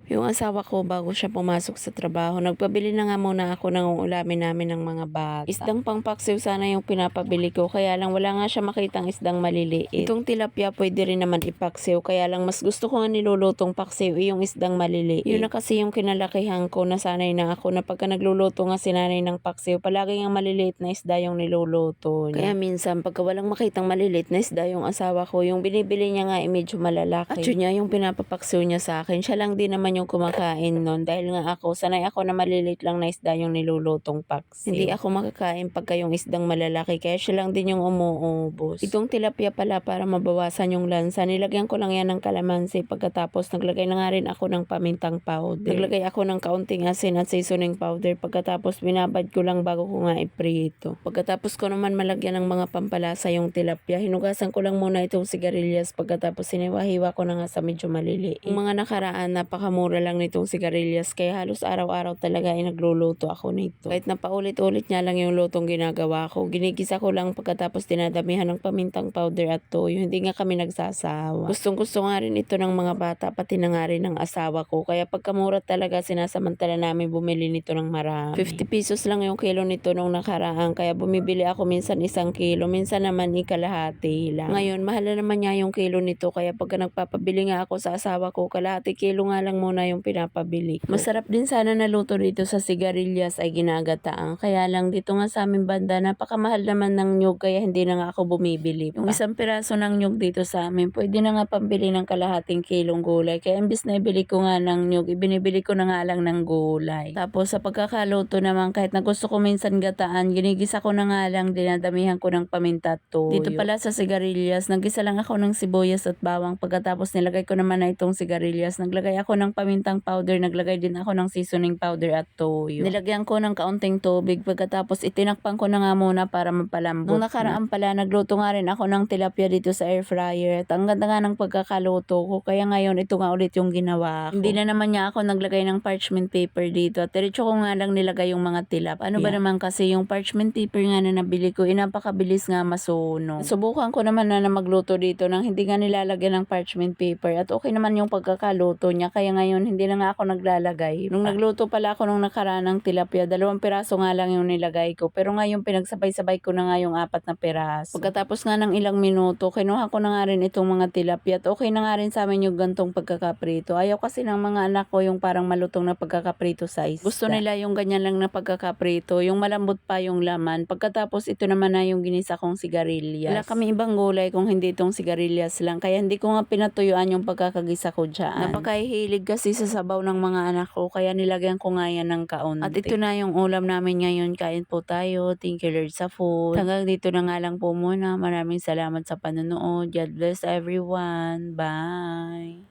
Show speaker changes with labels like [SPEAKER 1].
[SPEAKER 1] Yung asawa ko bago siya pumasok sa trabaho, nagpabili na nga muna ako ng uulamin namin ng mga bata. Isdang pangpaksiw sana yung pinapabili ko, kaya lang wala nga siya makitang isdang maliliit. Itong tilapia pwede rin naman ipaksiw, kaya lang mas gusto ko nga nilulutong paksiw yung isdang maliliit. Yun na kasi yung kinalakihan ko, nasanay na ako na pagka nagluluto nga si nanay ng paksiw, palagi ang maliliit na isda yung niluluto niya. Kaya minsan pagka walang makitang maliliit na isda yung asawa ko, yung binibili niya nga medyo malalaki. At yun niya yung pinapapaksiw niya sa akin. Siya lang din naman yung kumakain nun dahil nga ako, sanay ako na maliliit lang na isda yung nilulutong paksiw. Hindi ako makakain pagka yung isdang malalaki, kaya siya lang din yung umuubos. Itong tilapia pala, para mabawasan yung lansa, nilagyan ko lang yan ng kalamansi, pagkatapos naglagay na nga rin ako ng pamintang powder. Naglagay ako ng kaunting asin at seasoning powder, pagkatapos binabad ko lang bago ko nga iprito. Pagkatapos ko naman malagyan ng mga pampalasa yung tilapia, hinugasan ko lang muna itong sigarilyas, pagkatapos siniwa-hiwa ko na nga sa medyo maliliit. Yung mga nakaraan, napakamura lang nitong sigarilyas, kaya halos araw-araw talaga ay nagluluto ako nito. Kahit na paulit-ulit niya lang yung lutong ginagawa ko, ginigisa ko lang pagkatapos dinadamihan ng pamintang powder at toyo. Hindi nga kami nagsasawa. Gustong-gusto nga rin ito ng mga bata, pati na nga rin ng asawa ko, kaya pagkamura talaga sinasamantala namin bumili nito ng marami. 50 pesos lang yung kilo nito nung nakaraan, kaya bumibili ako minsan 1 kilo, minsan naman ikalahati lang. Ngayon, mahal na naman niya yung kilo nito, kaya pagka nagpapabili nga ako sa asawa ko, kalahati kilo nga lang muna yung pinapabili ko. Masarap din sana na luto dito sa sigarilyas ay ginagataan, kaya lang dito nga sa aming banda, napakamahal naman ng nyug, kaya hindi na nga ako bumibili pa. Yung isang piraso ng nyug dito sa amin, pwede na nga pambili ng kalahating kilong gulay, kaya imbis na ibili ko nga ng nyug, ibinibili ko na nga lang ng gulay. Tapos sa pagkakaluto naman, kahit na gusto ko minsan gataan, ginigisa ko na nga lang, dinadamihan ko ng paminta at toyo. Dito pala sa sigarilyas, naggisa lang ako ng sibuyas at bawang, pagkatapos nilagay ko naman na itong sigarilyas, naglagay ako ng pamintang powder, naglagay din ako ng seasoning powder at toyo. Nilagyan ko ng kaunting tubig, pagkatapos itinakpan ko na nga muna para mapalambot. Nung nakaraan pala, nagluto nga rin ako ng tilapia dito sa air fryer, at ang ganda nga ng pagkakaluto ko, kaya ngayon ito nga ulit yung ginawa ko. Hindi na naman niya ako naglagay ng parchment paper dito, at diretso ko nga lang nilagay yung mga tilapia. Ano ba naman kasi yung parchment paper nga na nabili ko, napakabilis nga masunog. Subukan ko naman na magluto dito nang hindi nga nilalagyan ng parchment paper, at okay naman yung pagkakaluto niya, kaya ngayon hindi na nga ako naglalagay. Nung nagluto pala ako nung nakaraan ng tilapia, 2 piraso nga lang yung nilagay ko, pero ngayon pinagsabay-sabay ko na nga yung 4 na piraso. Pagkatapos nga ng ilang minuto, kinuha ko na nga rin itong mga tilapia, at okay na nga rin sa amin yung gantong pagkakaprito. Ayaw kasi ng mga anak ko yung parang malutong na pagkakaprito sa isda. Gusto nila yung ganyan lang na pagkakaprito, yung malambot pa yung laman. Pagkatapos ito naman na yung ginisa kong sigarilyas. Wala kami ibang gulay kung hindi itong sigarilyas lang, kaya hindi ko nga pinatuyuan yung pagkakagisa ko dyan. Napakahilig kasi sa sabaw ng mga anak ko, kaya nilagyan ko nga yan ng kaunti. At ito na yung ulam namin ngayon. Kain po tayo. Thank you Lord sa food. Hanggang dito na nga lang po muna. Maraming salamat sa panonood. God bless everyone. Bye!